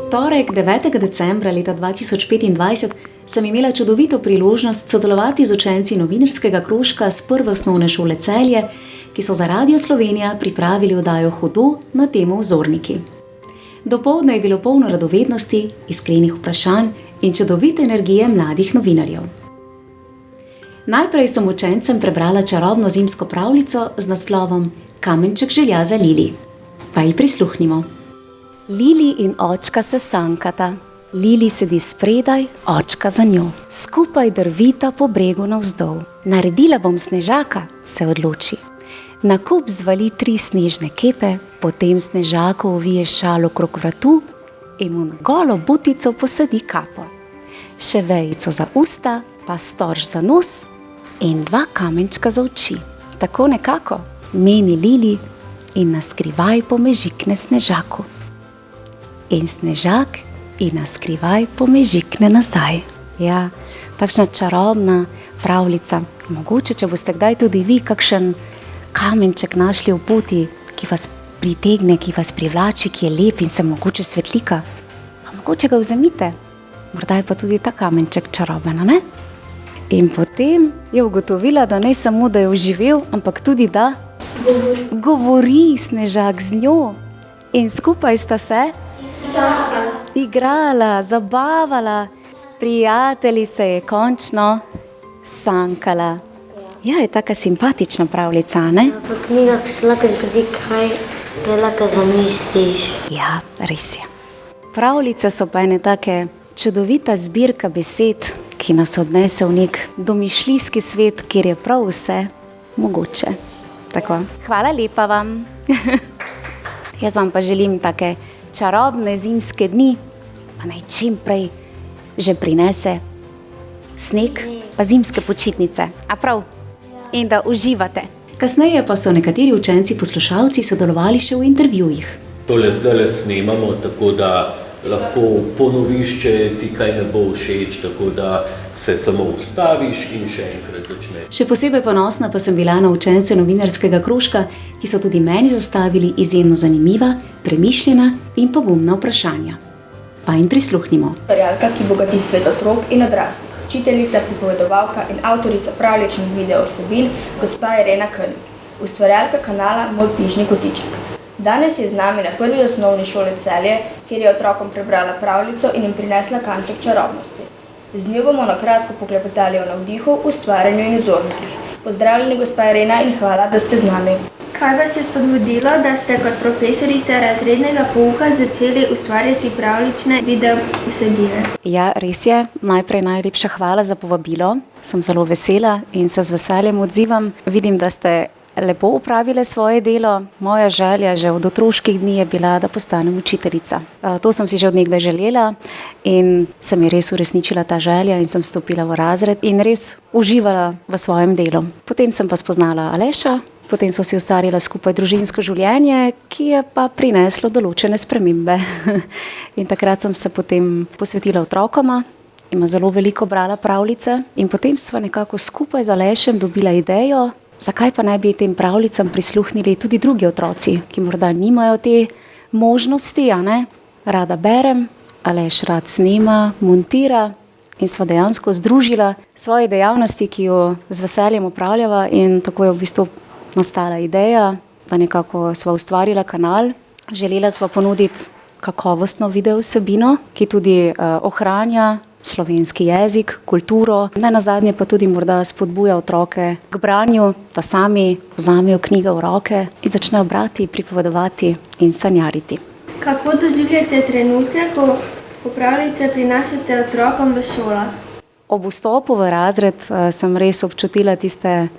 Torek 9. decembra leta 2025 sem imela čudovito priložnost sodelovati z učenci novinarskega krožka s Prve osnovne šole Celje, ki so za Radio Slovenija pripravili oddajo Hudo na temo Vzorniki. Dopoldne je bilo polno radovednosti, iskrenih vprašanj in čudovite energije mladih novinarjev. Najprej sem učencem prebrala čarobno zimsko pravljico z naslovom Kamenček želja za Lili. Pa ji prisluhnimo. Lili in očka se sankata. Lili sedi spredaj, očka za njo. Skupaj drvita po bregu navzdol. Naredila bom snežaka, se odloči. Na kup zvali 3 snežne kepe, potem snežaku ovije šal okrog vratu in mu na golo butico posadi kapo. Še vejico za usta, pa storž za nos in 2 kamenčka za oči. Tako nekako, meni Lili in naskrivaj pomežikne snežaku. In snežak in naskrivaj pomežikne nazaj. Ja, takšna čarobna pravljica. Mogoče, če boste kdaj tudi vi kakšen kamenček našli v poti, ki vas pritegne, ki vas privlači, ki je lep in se mogoče svetlika, pa mogoče ga vzemite. Morda je pa tudi ta kamenček čaroben, ne? In potem je ugotovila, da ne samo, da je oživel, ampak tudi, da govori snežak z njo. In skupaj sta se igrala, zabavala, s prijatelji se je končno sankala. Ja, je taka simpatična pravljica, ne? V knjigah se lahko zgodi, kaj lahko zamisliš. Ja, res je. Pravljice so pa ene take čudovita zbirka besed, ki nas odnese v nek domišljijski svet, kjer je prav vse mogoče. Tako, hvala lepa vam. Jaz vam pa želim take čarobne zimske dni, pa naj čim prej že prinese sneg, pa zimske počitnice. A prav? In da uživate. Kasneje pa so nekateri učenci poslušalci sodelovali še v intervjujih. Tole zdaj snemamo, tako da lahko ponoviš, če ti kaj ne bo všeč, tako da se samo ustaviš in še enkrat začneš. Še posebej ponosna pa sem bila na učence novinarskega krožka, ki so tudi meni zastavili izjemno zanimiva, premišljena in pogumna vprašanja. Pa jim prisluhnimo. Ustvarjalka, ki bogati svet otrok in odraslih. Učiteljica, pripovedovalka in avtorica pravljičnih video vsebin, gospa Irena Krnik. Ustvarjalka kanala Moj knjižni kotiček. Danes je z nami na Prvi osnovni šoli Celje, kjer je otrokom prebrala pravljico in jim prinesla kanček čarobnosti. Z njo bomo na kratko poklepetali o navdihu, ustvarjanju in vzornikih. Pozdravljeni, gospa Irena, in hvala, da ste z nami. Kaj vas je spodbudilo, da ste kot profesorica razrednega pouka začeli ustvarjati pravljične video vsebine? Ja, res je. Najprej najlepša hvala za povabilo. Sem zelo vesela in se z veseljem odzivam. Vidim, da ste lepo opravile svoje delo. Moja želja že od otroških dni je bila, da postanem učiteljica. To sem si že od nekdaj želela in se mi res uresničila ta želja in sem vstopila v razred in res uživala v svojem delu. Potem sem pa spoznala Aleša, potem so si ustvarila skupaj družinsko življenje, ki je pa prineslo določene spremembe. In takrat sem se potem posvetila otrokoma in zelo veliko brala pravljice in potem sva nekako skupaj z Alešem dobila idejo, zakaj pa ne bi tem pravljicam prisluhnili tudi drugi otroci, ki morda nimajo te možnosti, a ne? Rada berem, Aleš rad snema, montira in sva dejansko združila svoje dejavnosti, ki jo z veseljem opravljava in tako je v bistvu nastala ideja, da nekako sva ustvarila kanal. Želela sva ponuditi kakovostno video vsebino, ki tudi ohranja slovenski jezik, kulturo, nenazadnje pa tudi morda spodbuja otroke k branju, da sami vzamejo knjige v roke in začnejo brati, pripovedovati in sanjariti. Kako doživljate trenutek, ko pravljice prinašate otrokom v šolah? Ob vstopu v razred sem res občutila tiste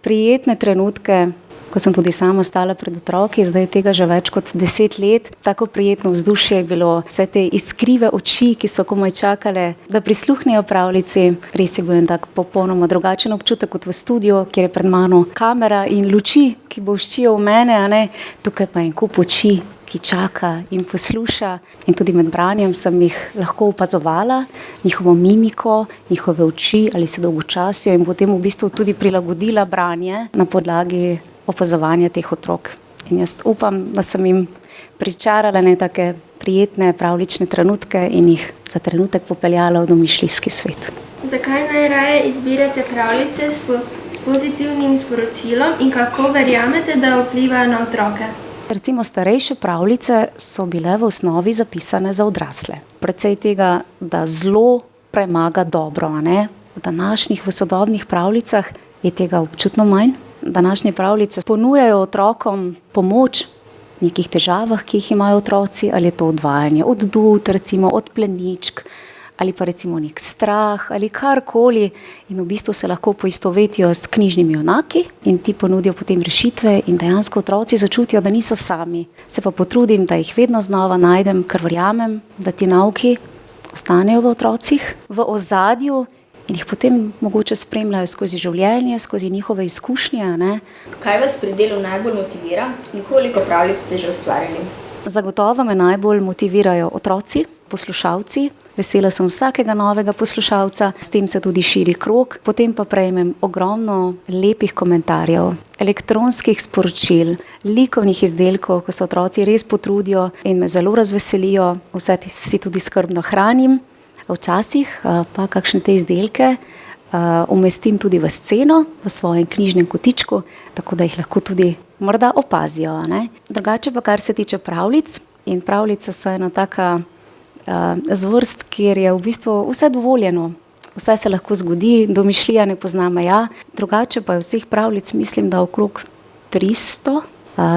prijetne trenutke, ko sem tudi sama stala pred otroki, zdaj je tega že več kot 10 let. Tako prijetno vzdušje je bilo, vse te iskrive oči, ki so komaj čakale, da prisluhnejo pravljici. Res je bil en tak popolnoma drugačen občutek kot v studiu, kjer je pred mano kamera in luči, ki bolščijo v mene, a ne? Tukaj pa en kup oči, ki čaka in posluša. In tudi med branjem sem jih lahko opazovala, njihovo mimiko, njihove oči, ali se dolgočasijo in potem v bistvu tudi prilagodila branje na podlagi opazovanja teh otrok. In jaz upam, da sem jim pričarala ne take prijetne pravljične trenutke in jih za trenutek popeljala v domišljijski svet. Zakaj najraje izbirate pravljice s pozitivnim sporočilom in kako verjamete, da vplivajo na otroke? Recimo starejše pravljice so bile v osnovi zapisane za odrasle. Predvsej tega, da zlo premaga dobro, a ne? V današnjih, v sodobnih pravljicah je tega občutno manj. Današnje pravljice ponujajo otrokom pomoč v nekih težavah, ki jih imajo otroci, ali je to odvajanje od dud, recimo od pleničk, ali pa recimo nek strah, ali karkoli, in v bistvu se lahko poistovetijo s knjižnimi junaki in ti ponudijo potem rešitve in dejansko otroci začutijo, da niso sami. Se pa potrudim, da jih vedno znova najdem, ker verjamem, da ti nauki ostanejo v otrocih, v ozadju in jih potem mogoče spremljajo skozi življenje, skozi njihove izkušnje, ne. Kaj vas pri delu najbolj motivira in koliko pravljic ste že ustvarili? Zagotovo me najbolj motivirajo otroci, poslušalci. Vesela sem vsakega novega poslušalca, s tem se tudi širi krog, potem pa prejmem ogromno lepih komentarjev, elektronskih sporočil, likovnih izdelkov, ko se otroci res potrudijo in me zelo razveselijo, vse si tudi skrbno hranim. Včasih pa kakšne te izdelke umestim tudi v sceno, v svojem knjižnem kotičku, tako da jih lahko tudi morda opazijo, ne. Drugače pa, kar se tiče pravljic, in pravljice so ena taka zvrst, kjer je v bistvu vse dovoljeno. Vse se lahko zgodi, domišljija ne pozna meja. Drugače pa je vseh pravljic, mislim, da okrog 300.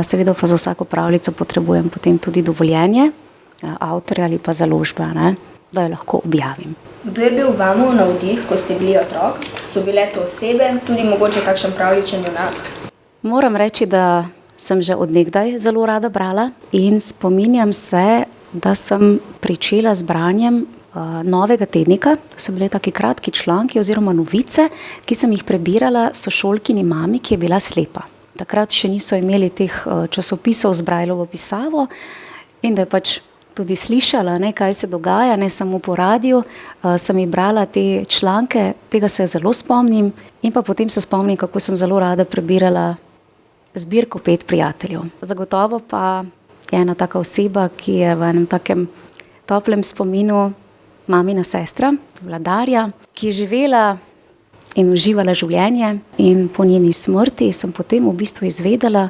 Seveda pa za vsako pravljico potrebujem potem tudi dovoljenje avtorja ali pa založbe, ne, da jo lahko objavim. Kdo je bil vam navdih, ko ste bili otrok? So bile to osebe, tudi mogoče kakšen pravljičen junak? Moram reči, da sem že od nekdaj zelo rada brala in spominjam se, da sem pričela z branjem Novega tednika. To so bile taki kratki članki oziroma novice, ki sem jih prebirala sošolkini mami, ki je bila slepa. Takrat še niso imeli teh časopisov z Braillovo pisavo in da je pač tudi slišala, ne, kaj se dogaja, ne samo po radiju, sem ji brala te članke, tega se zelo spomnim in pa potem se spomnim, kako sem zelo rada prebirala zbirko 5 prijateljev. Zagotovo pa je ena taka oseba, ki je v enem takem toplem spominu mamina sestra, Darja, ki je živela in uživala življenje in po njeni smrti sem potem v bistvu izvedela,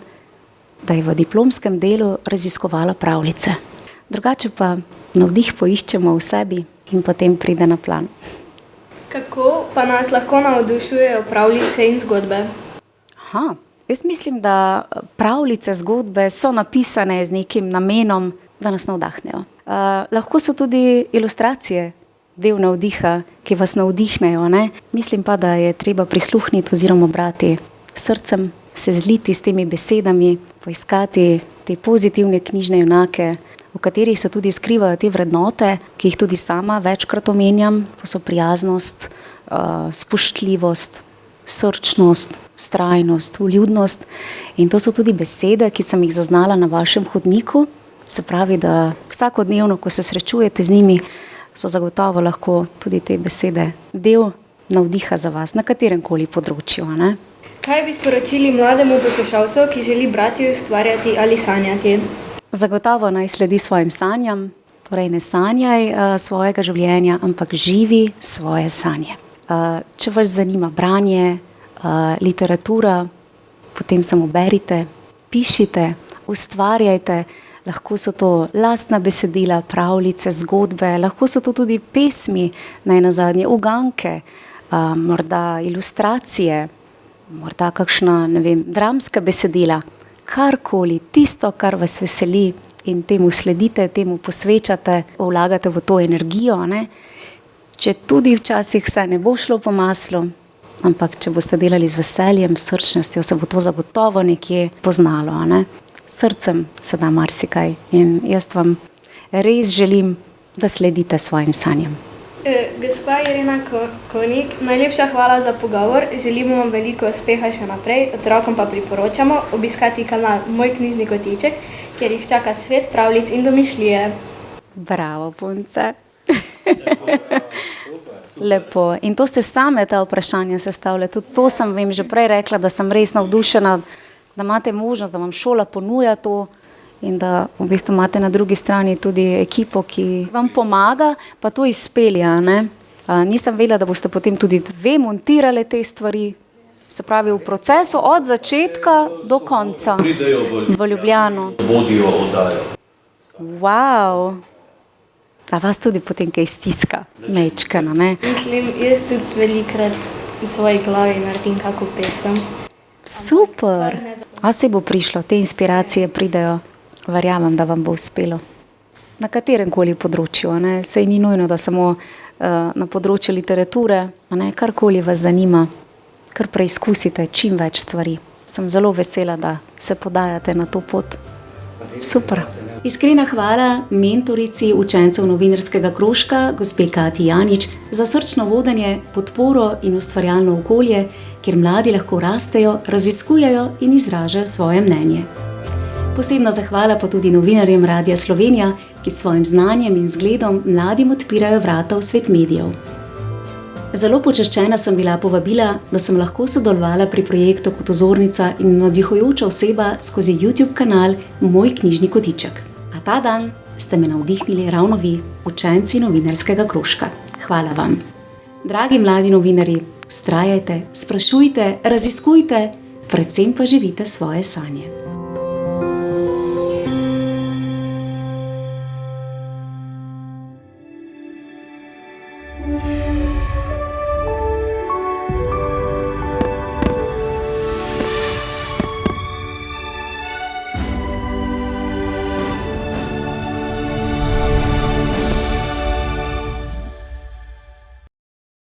da je v diplomskem delu raziskovala pravljice. Drugače pa navdih poiščemo v sebi in potem pride na plan. Kako pa nas lahko navdušujejo pravljice in zgodbe? Jaz mislim, da pravljice, zgodbe so napisane z nekim namenom, da nas navdahnejo. Lahko so tudi ilustracije, del navdiha, ki vas navdihnejo, ne? Mislim pa, da je treba prisluhniti oziroma brati srcem, se zliti s temi besedami, poiskati te pozitivne knjižne junake, v katerih se tudi skrivajo te vrednote, ki jih tudi sama večkrat omenjam. To so prijaznost, spoštljivost, srčnost, vztrajnost, vljudnost. In to so tudi besede, ki sem jih zaznala na vašem hodniku. Se pravi, da vsakodnevno, ko se srečujete z njimi, so zagotovo lahko tudi te besede del navdiha za vas, na kateremkoli področju, ne? Kaj bi sporočili mlademu poslušalcu, ki želi brati, ustvarjati ali sanjati? Zagotovo naj sledi svojim sanjam, torej ne sanjaj svojega življenja, ampak živi svoje sanje. Če vas zanima branje, literatura, potem samo berite, pišite, ustvarjajte. Lahko so to lastna besedila, pravljice, zgodbe, lahko so to tudi pesmi, najnazadnje uganke, morda ilustracije, morda kakšna, ne vem, dramska besedila. Karkoli, tisto, kar vas veseli in temu sledite, temu posvečate, vlagate v to energijo, ne? Če tudi včasih vse ne bo šlo po maslu, ampak če boste delali z veseljem, srčnostjo, se bo to zagotovo nekje poznalo, ne? Srcem se da marsikaj in jaz vam res želim, da sledite svojim sanjam. Gospa Irena Konik, najlepša hvala za pogovor. Želimo vam veliko uspeha še naprej, otrokom pa priporočamo obiskati kanal Moj knjižni kotiček, kjer jih čaka svet pravljic in domišljije. Bravo, punce. Lepo. In to ste same ta vprašanja sestavljali. Tudi to sem vam že prej rekla, da sem res navdušena, da imate možnost, da vam šola ponuja to in da v bistvu imate na drugi strani tudi ekipo, ki vam pomaga, pa to izpelje, ne? Nisem vedela, da boste potem tudi dve montirali te stvari, se pravi v procesu od začetka do konca. Pridejo v Ljubljano. Vodijo oddajo. Wow. A vas tudi potem kaj stiska, mečkano, ne? Mislim, jaz tudi velikrat v svoji glavi naredim kako pesem. Super. A se bo prišlo, te inspiracije pridejo, verjamem, da vam bo uspelo. Na katerem koli področju, ne? Sej ni nujno, da samo na področju literature, ne? Karkoli vas zanima, kar preizkusite čim več stvari. Sem zelo vesela, da se podajate na to pot. Super. Iskrena hvala mentorici učencev novinarskega krožka, gospe Katji Janič, za srčno vodenje, podporo in ustvarjalno okolje, kjer mladi lahko rastejo, raziskujejo in izražajo svoje mnenje. Posebna zahvala pa tudi novinarjem Radia Slovenija, ki s svojim znanjem in zgledom mladim odpirajo vrata v svet medijev. Zelo počaščena sem bila povabila, da sem lahko sodelovala pri projektu kot ozornica in navdihujoča oseba skozi YouTube kanal Moj knjižni kotiček. A ta dan ste me navdihnili ravno vi, učenci novinarskega krožka. Hvala vam. Dragi mladi novinarji, vztrajajte, sprašujte, raziskujte, predvsem pa živite svoje sanje.